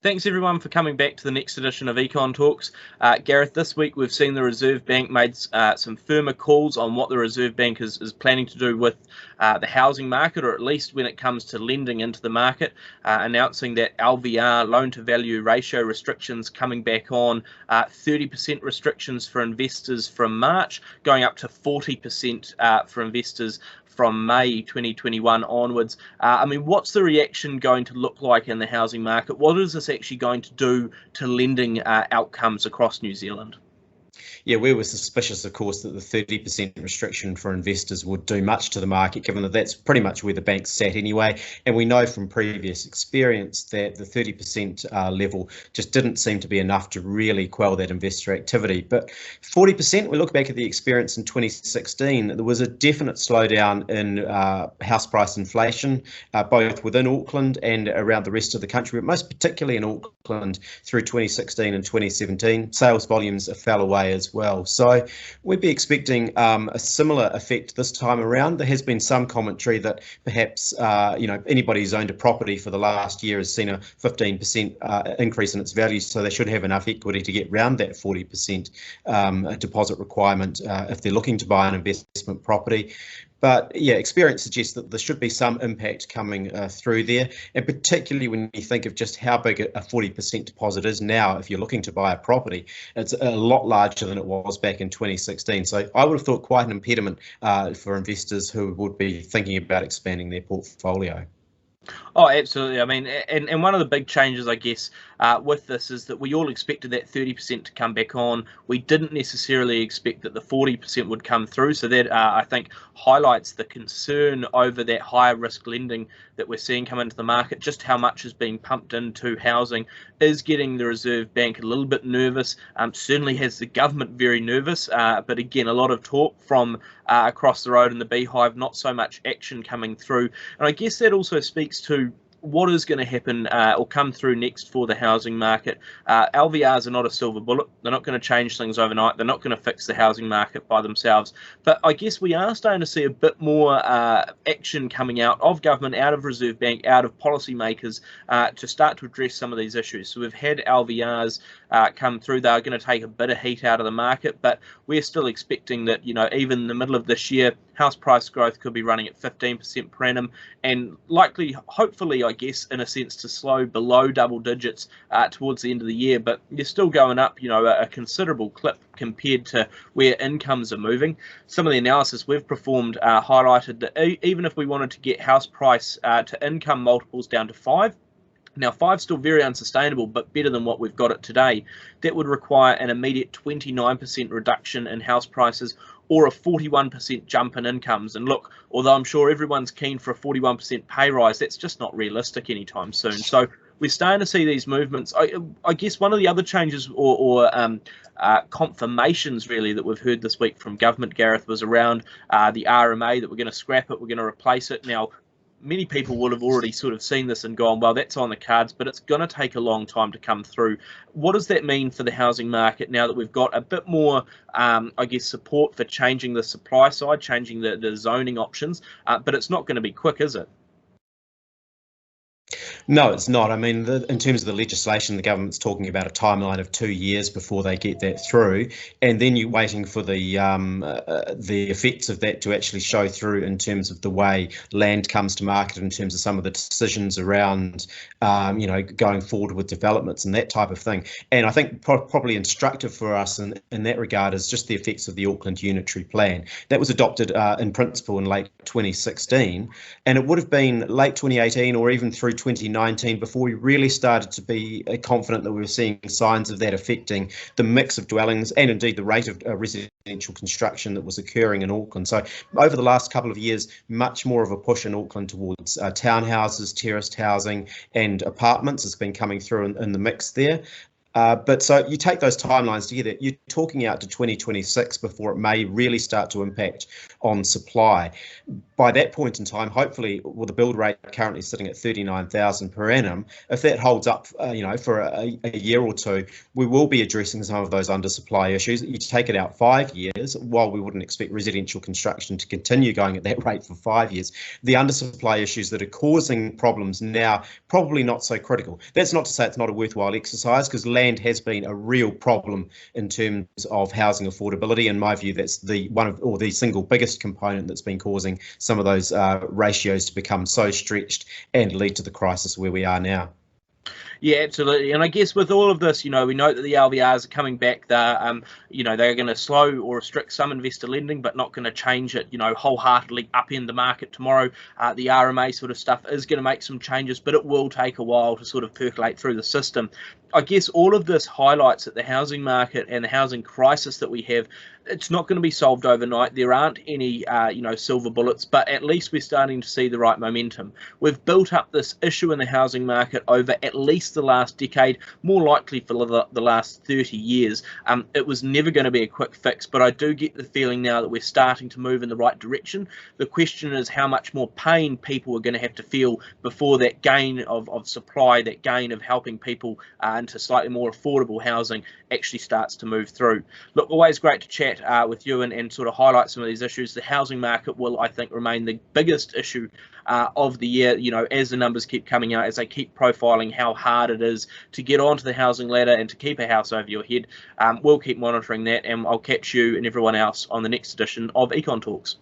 Thanks everyone for coming back to the next edition of Econ Talks. Gareth, this week we've seen the Reserve Bank made some firmer calls on what the Reserve Bank is planning to do with the housing market, or at least when it comes to lending into the market, announcing that LVR, loan-to-value ratio restrictions coming back on, 30% restrictions for investors from March, going up to 40% for investors from May 2021 onwards. What's the reaction going to look like in the housing market? What is this actually going to do to lending outcomes across New Zealand? Yeah, we were suspicious, of course, that the 30% restriction for investors would do much to the market, given that that's pretty much where the banks sat anyway. And we know from previous experience that the 30% level just didn't seem to be enough to really quell that investor activity. But 40%, we look back at the experience in 2016, there was a definite slowdown in house price inflation, both within Auckland and around the rest of the country, but most particularly in Auckland through 2016 and 2017. Sales volumes fell away as well. So we'd be expecting a similar effect this time around. There has been some commentary that perhaps anybody who's owned a property for the last year has seen a 15% increase in its value, so they should have enough equity to get round that 40% deposit requirement if they're looking to buy an investment property. But yeah, experience suggests that there should be some impact coming through there, and particularly when you think of just how big a 40% deposit is now. If you're looking to buy a property, it's a lot larger than it was back in 2016. So I would have thought quite an impediment for investors who would be thinking about expanding their portfolio. Oh, absolutely. And one of the big changes, I guess, with this is that we all expected that 30% to come back on. We didn't necessarily expect that the 40% would come through. So that, I think, highlights the concern over that higher risk lending that we're seeing come into the market. Just how much is being pumped into housing is getting the Reserve Bank a little bit nervous. Certainly has the government very nervous. But again, a lot of talk from across the road in the beehive, not so much action coming through. And I guess that also speaks to what is going to happen or come through next for the housing market. LVRs are not a silver bullet. They're not going to change things overnight. They're not going to fix the housing market by themselves. But I guess we are starting to see a bit more action coming out of government, out of Reserve Bank, out of policymakers to start to address some of these issues. So we've had LVRs come through. They're going to take a bit of heat out of the market, but we're still expecting that, even in the middle of this year, house price growth could be running at 15% per annum, and likely, hopefully, I guess, in a sense, to slow below double digits towards the end of the year. But you're still going up, a considerable clip compared to where incomes are moving. Some of the analysis we've performed highlighted that even if we wanted to get house price to income multiples down to 5, now 5's still very unsustainable, but better than what we've got it today, that would require an immediate 29% reduction in house prices or a 41% jump in incomes. And look, although I'm sure everyone's keen for a 41% pay rise, that's just not realistic anytime soon. So we're starting to see these movements. I guess one of the other changes or confirmations really that we've heard this week from government, Gareth, was around the RMA, that we're going to scrap it, we're going to replace it. Now, many people will have already sort of seen this and gone, well, that's on the cards, but it's going to take a long time to come through. What does that mean for the housing market now that we've got a bit more, support for changing the supply side, changing the zoning options, but it's not going to be quick, is it? No, it's not. In terms of the legislation, the government's talking about a timeline of 2 years before they get that through, and then you're waiting for the effects of that to actually show through in terms of the way land comes to market, in terms of some of the decisions around, going forward with developments and that type of thing. And I think probably instructive for us in that regard is just the effects of the Auckland Unitary Plan. That was adopted in principle in late 2016, and it would have been late 2018 or even through 2019 before we really started to be confident that we were seeing signs of that affecting the mix of dwellings and indeed the rate of residential construction that was occurring in Auckland. So over the last couple of years, much more of a push in Auckland towards townhouses, terraced housing and apartments has been coming through in the mix there. But so you take those timelines together, you're talking out to 2026 before it may really start to impact on supply. by that point in time, hopefully, with the build rate currently sitting at 39,000 per annum, if that holds up, for a year or two, we will be addressing some of those undersupply issues. You take it out 5 years, while we wouldn't expect residential construction to continue going at that rate for 5 years, the undersupply issues that are causing problems now, probably not so critical. That's not to say it's not a worthwhile exercise, because land has been a real problem in terms of housing affordability. In my view, that's the single biggest component that's been causing some of those ratios to become so stretched and lead to the crisis where we are now. Yeah, absolutely. And I guess with all of this, we know that the LVRs are coming back. They're going to slow or restrict some investor lending, but not going to change it, wholeheartedly upend the market tomorrow. The RMA sort of stuff is going to make some changes, but it will take a while to sort of percolate through the system. I guess all of this highlights that the housing market and the housing crisis that we have, it's not going to be solved overnight. There aren't any, silver bullets, but at least we're starting to see the right momentum. We've built up this issue in the housing market over at least the last decade, more likely for the last 30 years. It was never going to be a quick fix, but I do get the feeling now that we're starting to move in the right direction. The question is how much more pain people are going to have to feel before that gain of supply, that gain of helping people into slightly more affordable housing actually starts to move through. Look, always great to chat with you and sort of highlight some of these issues. The housing market will, I think, remain the biggest issue of the year, as the numbers keep coming out, as they keep profiling how hard it is to get onto the housing ladder and to keep a house over your head. We'll keep monitoring that, and I'll catch you and everyone else on the next edition of Econ Talks.